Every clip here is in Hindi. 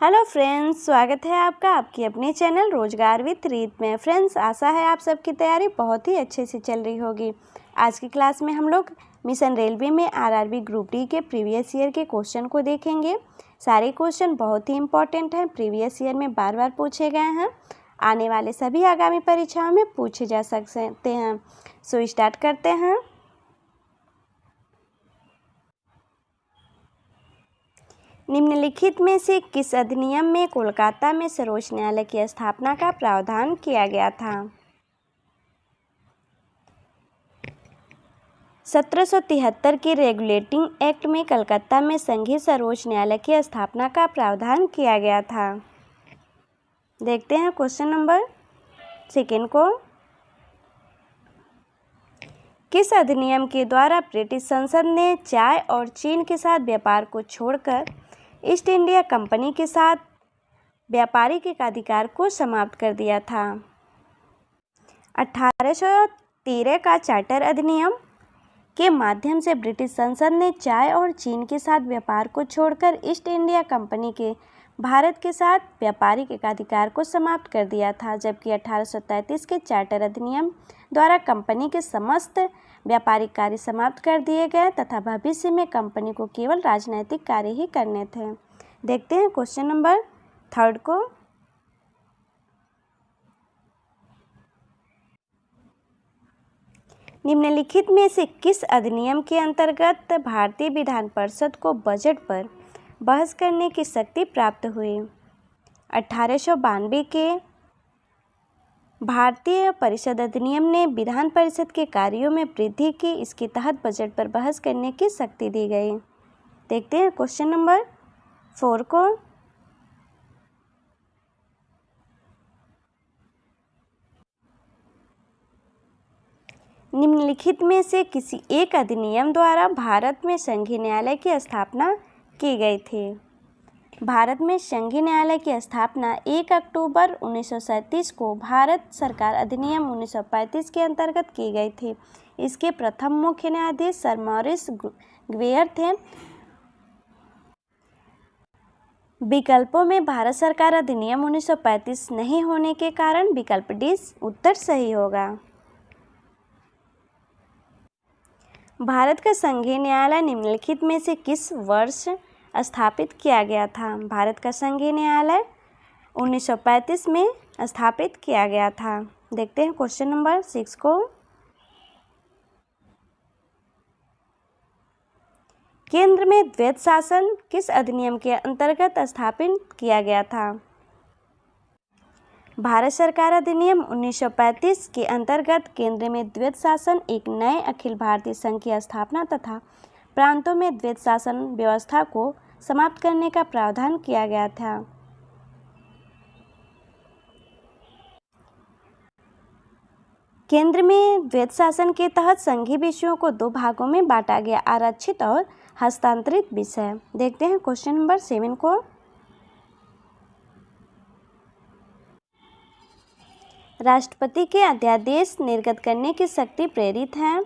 हेलो फ्रेंड्स, स्वागत है आपका आपकी अपने चैनल रोजगार विद रीत में। फ्रेंड्स, आशा है आप सबकी तैयारी बहुत ही अच्छे से चल रही होगी। आज की क्लास में हम लोग मिशन रेलवे में आरआरबी ग्रुप डी के प्रीवियस ईयर के क्वेश्चन को देखेंगे। सारे क्वेश्चन बहुत ही इंपॉर्टेंट हैं, प्रीवियस ईयर में बार बार पूछे गए हैं, आने वाले सभी आगामी परीक्षाओं में पूछे जा सकते हैं। सो स्टार्ट करते हैं। निम्नलिखित में से किस अधिनियम में कोलकाता में सर्वोच्च न्यायालय की स्थापना का प्रावधान किया गया था? 1773 के रेगुलेटिंग एक्ट में कलकत्ता में संघीय सर्वोच्च न्यायालय की स्थापना का प्रावधान किया गया था। देखते हैं क्वेश्चन नंबर सेकेंड को। किस अधिनियम के द्वारा ब्रिटिश संसद ने चाय और चीन के साथ व्यापार को छोड़कर ईस्ट इंडिया कंपनी के साथ व्यापारिक एकाधिकार को समाप्त कर दिया था? 1813 का चार्टर अधिनियम के माध्यम से ब्रिटिश संसद ने चाय और चीन के साथ व्यापार को छोड़कर ईस्ट इंडिया कंपनी के भारत के साथ व्यापारिक एकाधिकार को समाप्त कर दिया था, जबकि 1833 के चार्टर अधिनियम द्वारा कंपनी के समस्त व्यापारिक कार्य समाप्त कर दिए गए तथा भविष्य में कंपनी को केवल राजनैतिक कार्य ही करने थे। देखते हैं क्वेश्चन नंबर थर्ड को। निम्नलिखित में से किस अधिनियम के अंतर्गत भारतीय विधान परिषद को बजट पर बहस करने की शक्ति प्राप्त हुई? 1892 के भारतीय परिषद अधिनियम ने विधान परिषद के कार्यों में वृद्धि की, इसके तहत बजट पर बहस करने की शक्ति दी गई। देखते हैं क्वेश्चन नंबर 4 को। निम्नलिखित में से किसी एक अधिनियम द्वारा भारत में संघीय न्यायालय की स्थापना की गई थी? भारत में संघीय न्यायालय की स्थापना 1 अक्टूबर 1937 को भारत सरकार अधिनियम 1935 के अंतर्गत की गई थी। इसके प्रथम मुख्य न्यायाधीश सर मॉरिस ग्वेयर थे। विकल्पों में भारत सरकार अधिनियम 1935 नहीं होने के कारण विकल्प डी उत्तर सही होगा। भारत का संघीय न्यायालय निम्नलिखित में से किस वर्ष स्थापित किया गया था? भारत का संघीय न्यायालय 1935 में स्थापित किया गया था। देखते हैं क्वेश्चन नंबर 6 को। केंद्र में द्वैध शासन किस अधिनियम के अंतर्गत स्थापित किया गया था? भारत सरकार अधिनियम 1935 के अंतर्गत केंद्र में द्वैध शासन एक नए अखिल भारतीय संघ की स्थापना तथा प्रांतों में द्वैध शासन व्यवस्था को समाप्त करने का प्रावधान किया गया था। केंद्र में द्वैध शासन के तहत संघीय विषयों को 2 भागों में बांटा गया, आरक्षित और हस्तांतरित विषय। देखते हैं क्वेश्चन नंबर 7 को। राष्ट्रपति के अध्यादेश निर्गत करने की शक्ति प्रेरित है?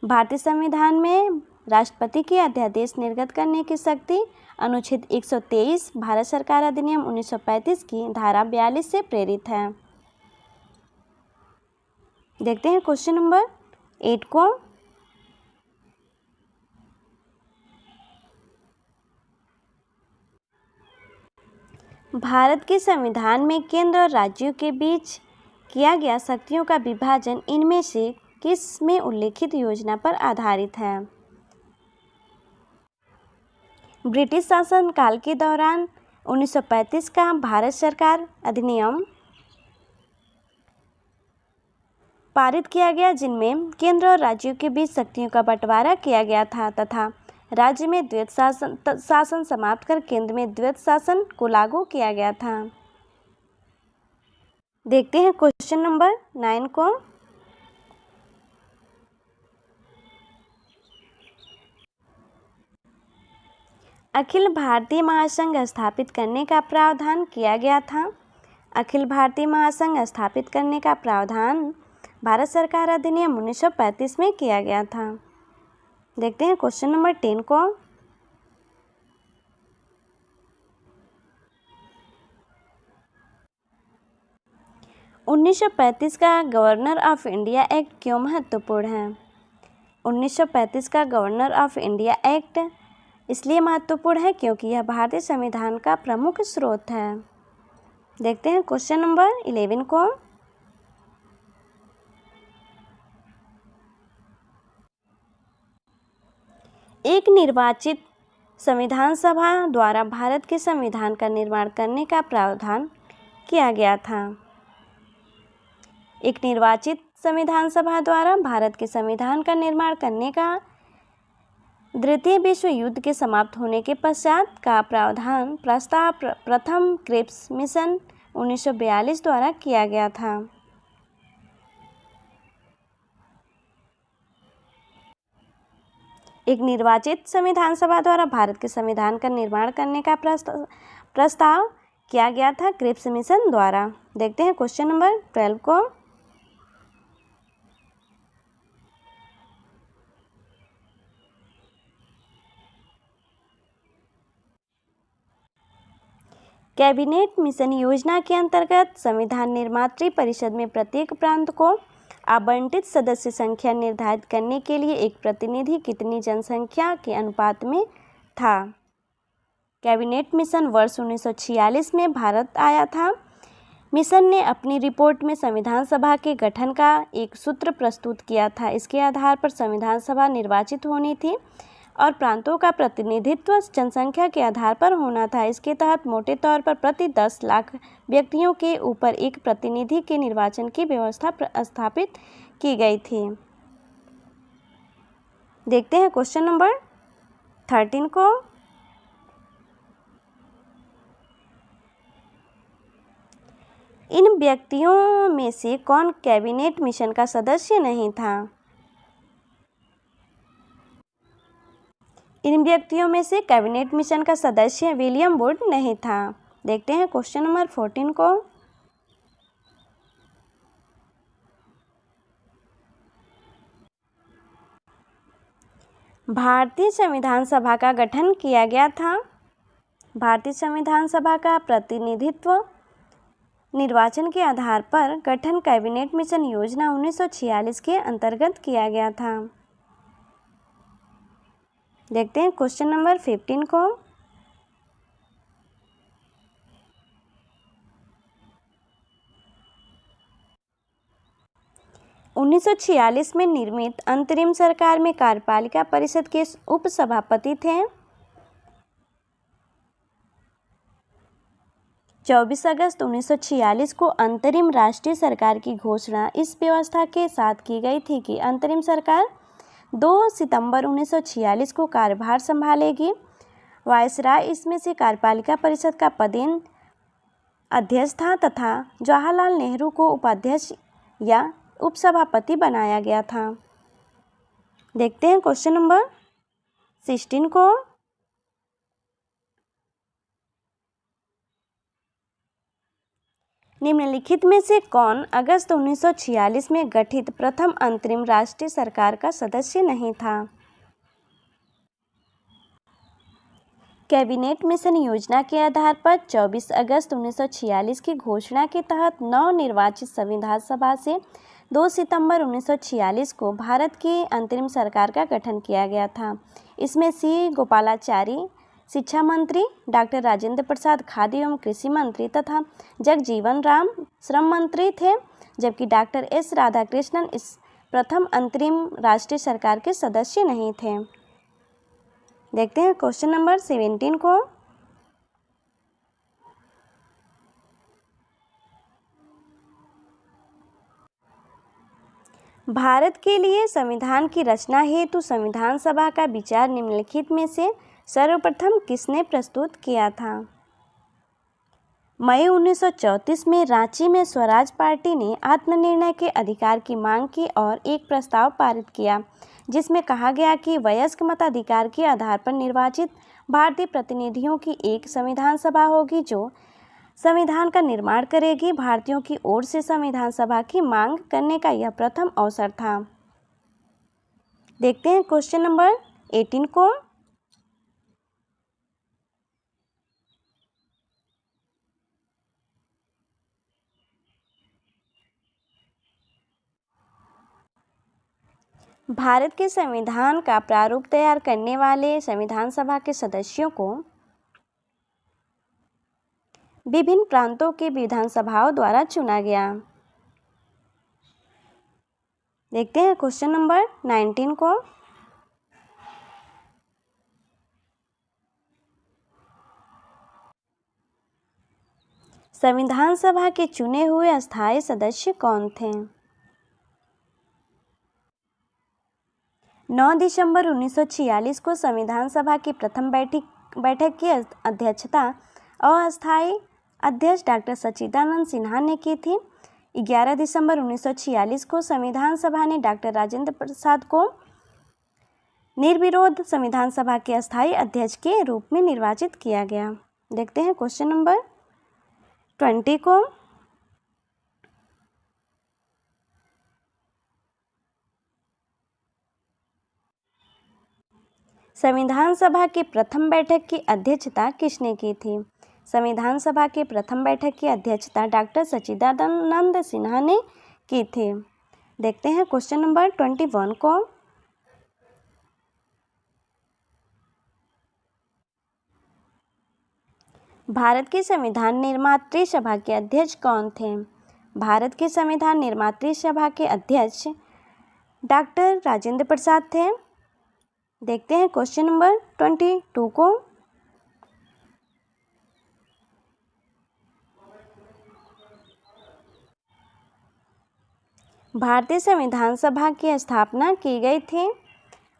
भारतीय संविधान में राष्ट्रपति के अध्यादेश निर्गत करने की शक्ति अनुच्छेद 123 भारत सरकार अधिनियम 1935 की धारा 42 से प्रेरित है। देखते हैं क्वेश्चन नंबर 8 को। भारत के संविधान में केंद्र और राज्यों के बीच किया गया शक्तियों का विभाजन इनमें से किस में उल्लेखित योजना पर आधारित है? ब्रिटिश शासन काल के दौरान 1935 का भारत सरकार अधिनियम पारित किया गया, जिनमें केंद्र और राज्यों के बीच शक्तियों का बंटवारा किया गया था तथा राज्य में द्वैध शासन समाप्त कर केंद्र में द्वैध शासन को लागू किया गया था। देखते हैं क्वेश्चन नंबर 9 को। अखिल भारतीय महासंघ स्थापित करने का प्रावधान किया गया था? अखिल भारतीय महासंघ स्थापित करने का प्रावधान भारत सरकार अधिनियम 1935 में किया गया था। देखते हैं क्वेश्चन नंबर 10 को। भारत के संविधान में केंद्र और राज्यों के बीच शक्तियों का बंटवारा किस में उल्लेखित योजना पर आधारित है? ब्रिटिश शासन काल के दौरान 1935 का भारत सरकार अधिनियम पारित किया गया, जिनमें केंद्र और राज्यों के बीच शक्तियों का बंटवारा किया गया था तथा राज्य में द्वैध शासन समाप्त कर केंद्र में द्वैध शासन को लागू किया गया था। देखते हैं क्वेश्चन नंबर 11 को। 1935 का गवर्नर ऑफ इंडिया एक्ट क्यों महत्वपूर्ण है? 1935 का गवर्नर ऑफ इंडिया एक्ट इसलिए महत्वपूर्ण है क्योंकि यह भारतीय संविधान का प्रमुख स्रोत है। देखते हैं क्वेश्चन नंबर 11 को। एक निर्वाचित संविधान सभा द्वारा भारत के संविधान का निर्माण करने का प्रावधान किया गया था। एक निर्वाचित संविधान सभा द्वारा भारत के संविधान का निर्माण करने का द्वितीय विश्व युद्ध के समाप्त होने के पश्चात का प्रावधान प्रस्ताव प्रथम क्रिप्स मिशन 1942 द्वारा किया गया था। एक निर्वाचित संविधान सभा द्वारा भारत के संविधान का निर्माण करने का प्रस्ताव किया गया था क्रिप्स मिशन द्वारा। देखते हैं क्वेश्चन नंबर 12 को। कैबिनेट मिशन योजना के अंतर्गत संविधान निर्मात्री परिषद में प्रत्येक प्रांत को आवंटित सदस्य संख्या निर्धारित करने के लिए एक प्रतिनिधि कितनी जनसंख्या के अनुपात में था? कैबिनेट मिशन वर्ष 1946 में भारत आया था। मिशन ने अपनी रिपोर्ट में संविधान सभा के गठन का एक सूत्र प्रस्तुत किया था। इसके आधार पर संविधान सभा निर्वाचित होनी थी और प्रांतों का प्रतिनिधित्व जनसंख्या के आधार पर होना था। इसके तहत मोटे तौर पर प्रति 10 लाख व्यक्तियों के ऊपर एक प्रतिनिधि के निर्वाचन की व्यवस्था स्थापित की गई थी। देखते हैं क्वेश्चन नंबर 13 को। इन व्यक्तियों में से कौन कैबिनेट मिशन का सदस्य नहीं था? इन व्यक्तियों में से कैबिनेट मिशन का सदस्य विलियम वुड नहीं था। देखते हैं क्वेश्चन नंबर 14 को। भारतीय संविधान सभा का गठन किया गया था। भारतीय संविधान सभा का प्रतिनिधित्व निर्वाचन के आधार पर गठन कैबिनेट मिशन योजना 1946 के अंतर्गत किया गया था। देखते हैं क्वेश्चन नंबर 15 को। उन्नीस सौ 1946 में निर्मित अंतरिम सरकार में कार्यपालिका परिषद के उपसभापति थे। 24 अगस्त 1946 को अंतरिम राष्ट्रीय सरकार की घोषणा इस व्यवस्था के साथ की गई थी कि अंतरिम सरकार 2 सितंबर 1946 को कार्यभार संभालेगी। वायसराय इसमें से कार्यपालिका परिषद का पदेन अध्यक्ष था तथा जवाहरलाल नेहरू को उपाध्यक्ष या उपसभापति बनाया गया था। देखते हैं क्वेश्चन नंबर 16 को। निम्नलिखित में से कौन अगस्त 1946 में गठित प्रथम अंतरिम राष्ट्रीय सरकार का सदस्य नहीं था? कैबिनेट मिशन योजना के आधार पर 24 अगस्त 1946 की घोषणा के तहत नवनिर्वाचित संविधान सभा से 2 सितंबर 1946 को भारत की अंतरिम सरकार का गठन किया गया था। इसमें सी गोपालाचारी शिक्षा मंत्री, डॉक्टर राजेंद्र प्रसाद खाद्य एवं कृषि मंत्री तथा जगजीवन राम श्रम मंत्री थे, जबकि डॉक्टर एस राधाकृष्णन इस प्रथम अंतरिम राष्ट्रीय सरकार के सदस्य नहीं थे। देखते हैं क्वेश्चन नंबर 17 को। भारत के लिए संविधान की रचना हेतु संविधान सभा का विचार निम्नलिखित में से सर्वप्रथम किसने प्रस्तुत किया था? मई 1934 में रांची में स्वराज पार्टी ने आत्मनिर्णय के अधिकार की मांग की और एक प्रस्ताव पारित किया, जिसमें कहा गया कि वयस्क मताधिकार के आधार पर निर्वाचित भारतीय प्रतिनिधियों की एक संविधान सभा होगी जो संविधान का निर्माण करेगी। भारतीयों की ओर से संविधान सभा की मांग करने का यह प्रथम अवसर था। देखते हैं क्वेश्चन नंबर 18 को। भारत के संविधान का प्रारूप तैयार करने वाले संविधान सभा के सदस्यों को विभिन्न प्रांतों के विधानसभाओं द्वारा चुना गया। देखते हैं क्वेश्चन नंबर 19 को। संविधान सभा के चुने हुए अस्थायी सदस्य कौन थे? 9 दिसंबर 1946 को संविधान सभा की प्रथम बैठक की अध्यक्षता अस्थायी अध्यक्ष डॉक्टर सच्चिदानंद सिन्हा ने की थी। 11 दिसंबर 1946 को संविधान सभा ने डॉक्टर राजेंद्र प्रसाद को निर्विरोध संविधान सभा के अस्थायी अध्यक्ष के रूप में निर्वाचित किया गया। देखते हैं क्वेश्चन नंबर 20 को। संविधान सभा की प्रथम बैठक की अध्यक्षता किसने की थी? संविधान सभा की प्रथम बैठक की अध्यक्षता डॉक्टर सच्चिदानंद सिन्हा ने की थी। देखते हैं क्वेश्चन नंबर 21 को। भारत की संविधान निर्मात्री सभा के अध्यक्ष कौन थे? भारत की संविधान निर्मात्री सभा के अध्यक्ष डॉक्टर राजेंद्र प्रसाद थे। देखते हैं क्वेश्चन नंबर 22 को। भारतीय संविधान सभा की स्थापना की गई थी।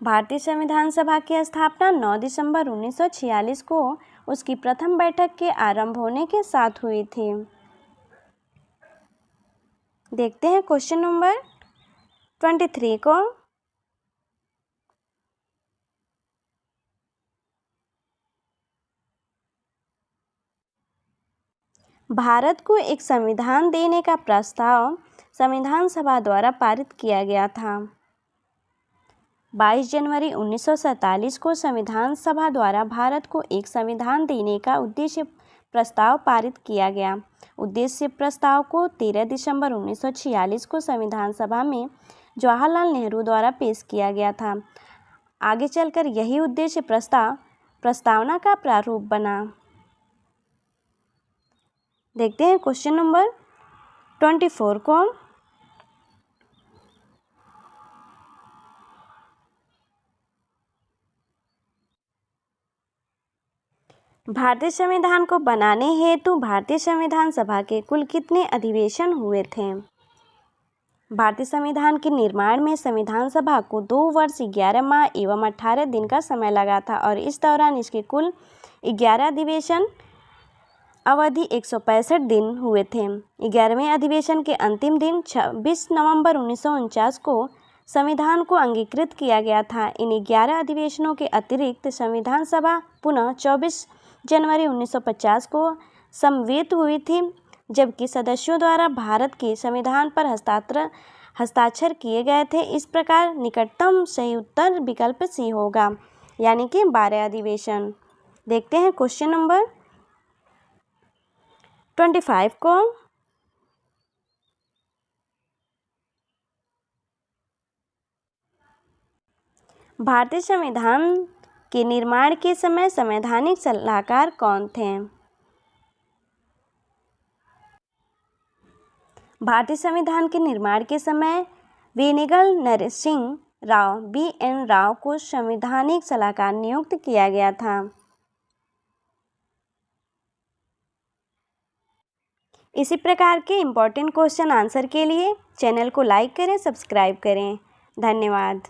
भारतीय संविधान सभा की स्थापना 9 दिसंबर 1946 को उसकी प्रथम बैठक के आरंभ होने के साथ हुई थी। देखते हैं क्वेश्चन नंबर 23 को। भारत को एक संविधान देने का प्रस्ताव संविधान सभा द्वारा पारित किया गया था। 22 जनवरी 1947 को संविधान सभा द्वारा भारत को एक संविधान देने का उद्देश्य प्रस्ताव पारित किया गया। उद्देश्य प्रस्ताव को 13 दिसंबर 1946 को संविधान सभा में जवाहरलाल नेहरू द्वारा पेश किया गया था। आगे चलकर यही उद्देश्य प्रस्तावना का प्रारूप बना। देखते हैं क्वेश्चन नंबर 24 को। भारतीय संविधान को बनाने हेतु भारतीय संविधान सभा के कुल कितने अधिवेशन हुए थे? भारतीय संविधान के निर्माण में संविधान सभा को 2 वर्ष 11 माह एवं 18 दिन का समय लगा था और इस दौरान इसके कुल 11 अधिवेशन अवधि 165 दिन हुए थे। 11वें अधिवेशन के अंतिम दिन 26 नवंबर 1949 को संविधान को अंगीकृत किया गया था। इन 11 अधिवेशनों के अतिरिक्त संविधान सभा पुनः 24 जनवरी 1950 को समवेत हुई थी, जबकि सदस्यों द्वारा भारत के संविधान पर हस्ताक्षर किए गए थे। इस प्रकार निकटतम सही उत्तर विकल्प सी होगा, यानी कि 12 अधिवेशन। देखते हैं क्वेश्चन नंबर 25 को। भारतीय संविधान के निर्माण के समय संवैधानिक सलाहकार कौन थे? भारतीय संविधान के निर्माण के समय वेनेगल नरसिंह राव BN राव को संवैधानिक सलाहकार नियुक्त किया गया था। इसी प्रकार के इम्पोर्टेंट क्वेश्चन आंसर के लिए चैनल को लाइक करें, सब्सक्राइब करें। धन्यवाद।